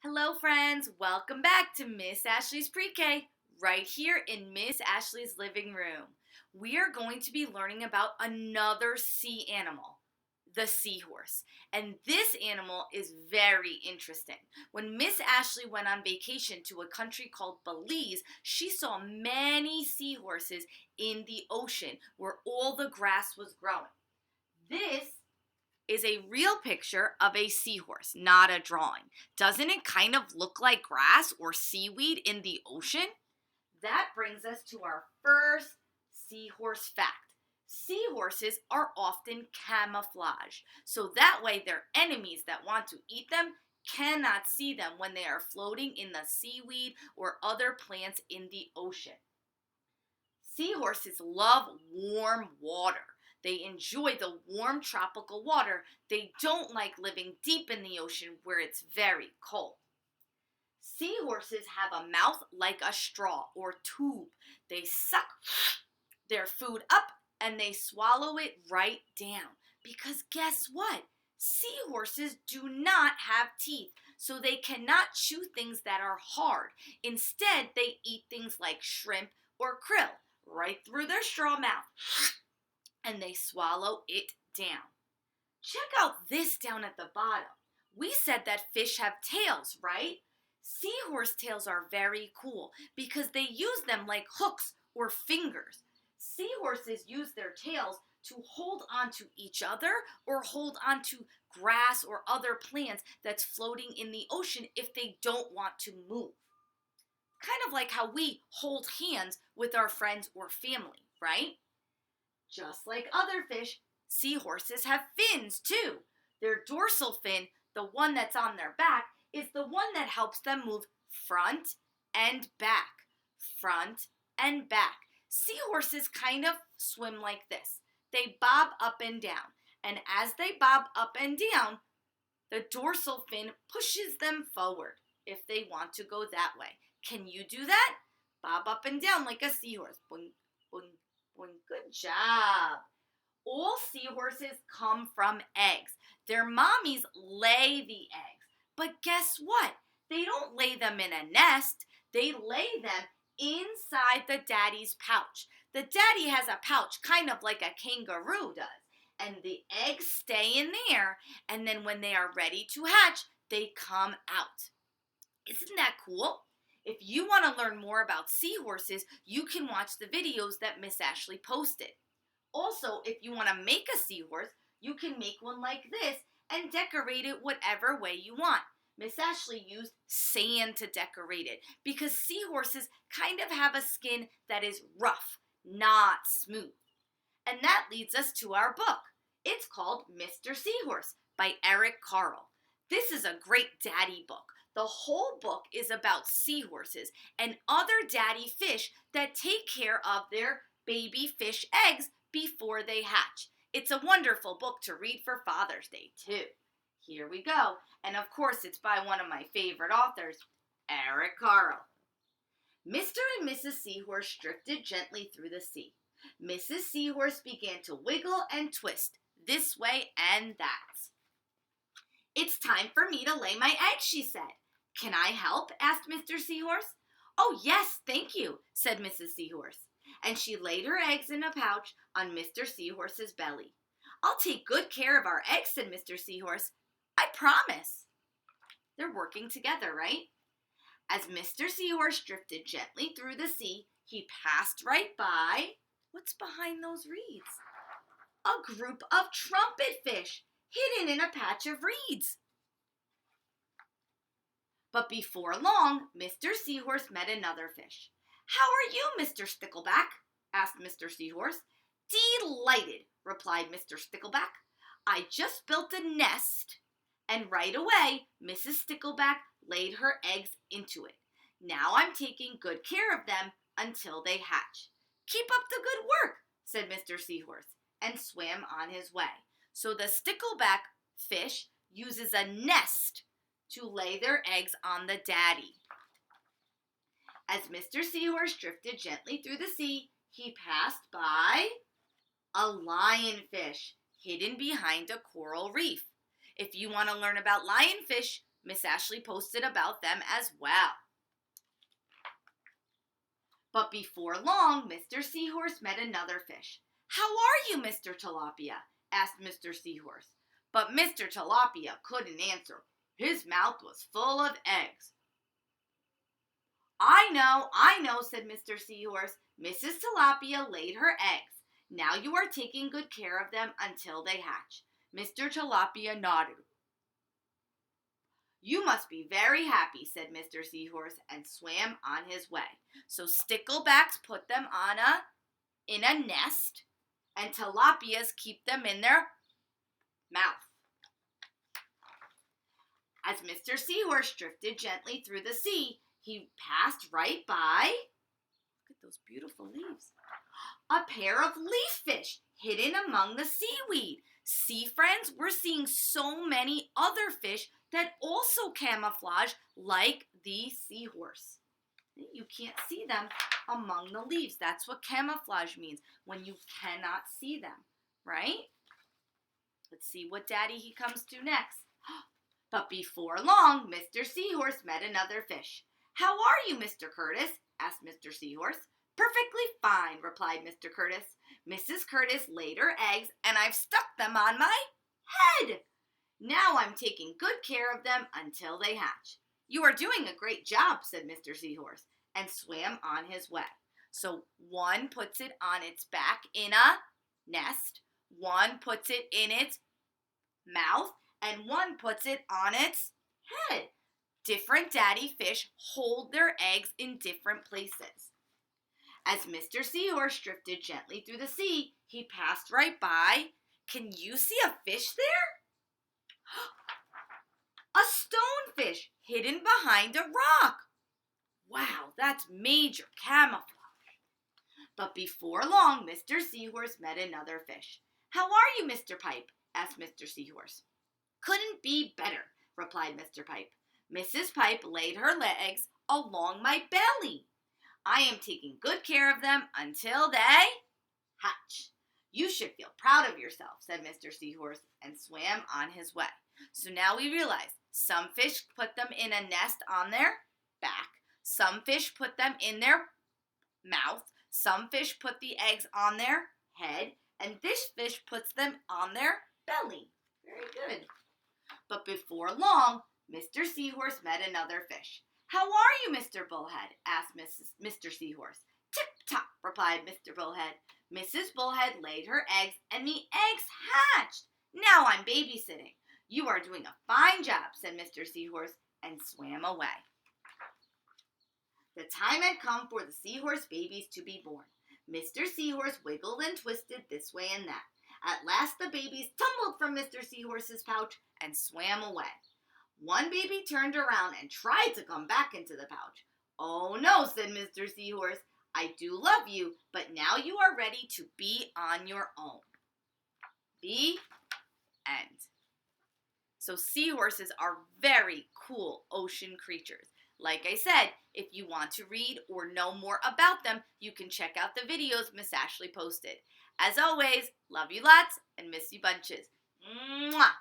Hello friends, welcome back to Miss Ashley's Pre-K, right here in Miss Ashley's living room. We are going to be learning about another sea animal, the seahorse. And this animal is very interesting. When Miss Ashley went on vacation to a country called Belize, she saw many seahorses in the ocean where all the grass was growing. This is a real picture of a seahorse, not a drawing. Doesn't it kind of look like grass or seaweed in the ocean? That brings us to our first seahorse fact. Seahorses are often camouflaged, so that way their enemies that want to eat them cannot see them when they are floating in the seaweed or other plants in the ocean. Seahorses love warm water. They enjoy the warm tropical water. They don't like living deep in the ocean where it's very cold. Seahorses have a mouth like a straw or tube. They suck their food up and they swallow it right down. Because guess what? Seahorses do not have teeth, so they cannot chew things that are hard. Instead, they eat things like shrimp or krill right through their straw mouth, and they swallow it down. Check out this down at the bottom. We said that fish have tails, right? Seahorse tails are very cool because they use them like hooks or fingers. Seahorses use their tails to hold onto each other or hold onto grass or other plants that's floating in the ocean if they don't want to move. Kind of like how we hold hands with our friends or family, right? Just like other fish, seahorses have fins too. Their dorsal fin, the one that's on their back, is the one that helps them move front and back. Front and back. Seahorses kind of swim like this. They bob up and down. And as they bob up and down, the dorsal fin pushes them forward if they want to go that way. Can you do that? Bob up and down like a seahorse. Boing, boing, boing. Good job. All seahorses come from eggs. Their mommies lay the eggs. But guess what? They don't lay them in a nest. They lay them inside the daddy's pouch. The daddy has a pouch kind of like a kangaroo does. And the eggs stay in there. And then when they are ready to hatch, they come out. Isn't that cool? If you want to learn more about seahorses, you can watch the videos that Miss Ashley posted. Also, if you want to make a seahorse, you can make one like this and decorate it whatever way you want. Miss Ashley used sand to decorate it because seahorses kind of have a skin that is rough, not smooth. And that leads us to our book. It's called Mr. Seahorse by Carle. This is a great daddy book. The whole book is about seahorses and other daddy fish that take care of their baby fish eggs before they hatch. It's a wonderful book to read for Father's Day, too. Here we go. And of course, it's by one of my favorite authors, Carle. Mr. and Mrs. Seahorse drifted gently through the sea. Mrs. Seahorse began to wiggle and twist this way and that. It's time for me to lay my eggs, she said. Can I help? Asked Mr. Seahorse. Oh, yes, thank you, said Mrs. Seahorse. And she laid her eggs in a pouch on Mr. Seahorse's belly. I'll take good care of our eggs, said Mr. Seahorse. I promise. They're working together, right? As Mr. Seahorse drifted gently through the sea, he passed right by. What's behind those reeds? A group of trumpet fish hidden in a patch of reeds. But before long, Mr. Seahorse met another fish. How are you, Mr. Stickleback? Asked Mr. Seahorse. Delighted, replied Mr. Stickleback. I just built a nest. And right away, Mrs. Stickleback laid her eggs into it. Now I'm taking good care of them until they hatch. Keep up the good work, said Mr. Seahorse, and swam on his way. So the stickleback fish uses a nest to lay their eggs on the daddy. As Mr. Seahorse drifted gently through the sea, he passed by a lionfish hidden behind a coral reef. If you want to learn about lionfish, Miss Ashley posted about them as well. But before long, Mr. Seahorse met another fish. "How are you, Mr. Tilapia?" asked Mr. Seahorse. But Mr. Tilapia couldn't answer. His mouth was full of eggs. I know, said Mr. Seahorse. "Mrs. Tilapia laid her eggs. Now you are taking good care of them until they hatch." Mr. Tilapia nodded. "You must be very happy," said Mr. Seahorse, and swam on his way. So sticklebacks put them in a nest, and tilapias keep them in their mouth. As Mr. Seahorse drifted gently through the sea, he passed right by, look at those beautiful leaves, a pair of leaf fish hidden among the seaweed. See, friends, we're seeing so many other fish that also camouflage like the seahorse. You can't see them among the leaves. That's what camouflage means, when you cannot see them, right? Let's see what he comes to next. But before long, Mr. Seahorse met another fish. "How are you, Mr. Curtis?" asked Mr. Seahorse. "Perfectly fine," replied Mr. Curtis. "Mrs. Curtis laid her eggs, and I've stuck them on my head. Now I'm taking good care of them until they hatch." "You are doing a great job," said Mr. Seahorse, and swam on his way. So one puts it on its back in a nest, one puts it in its mouth, and one puts it on its head. Different daddy fish hold their eggs in different places. As Mr. Seahorse drifted gently through the sea, he passed right by. Can you see a fish there? A stonefish hidden behind a rock. Wow, that's major camouflage. But before long, Mr. Seahorse met another fish. "How are you, Mr. Pipe?" asked Mr. Seahorse. "Couldn't be better," replied Mr. Pipe. "Mrs. Pipe laid her eggs along my belly. I am taking good care of them until they hatch." "You should feel proud of yourself," said Mr. Seahorse, and swam on his way. So now we realize some fish put them in a nest on their back. Some fish put them in their mouth. Some fish put the eggs on their head. And this fish puts them on their belly. Very good. But before long, Mr. Seahorse met another fish. "How are you, Mr. Bullhead?" asked Mr. Seahorse. "Tip-top," replied Mr. Bullhead. Mrs. Bullhead laid her eggs, and the eggs hatched. "Now I'm babysitting." "You are doing a fine job," said Mr. Seahorse, and swam away. The time had come for the seahorse babies to be born. Mr. Seahorse wiggled and twisted this way and that. At last the babies tumbled from Mr. Seahorse's pouch and swam away. One baby turned around and tried to come back into the pouch. "Oh no," said Mr. Seahorse. "I do love you, but now you are ready to be on your own." The end. So seahorses are very cool ocean creatures. Like I said, if you want to read or know more about them, you can check out the videos Miss Ashley posted. As always, love you lots and miss you bunches. Mwah!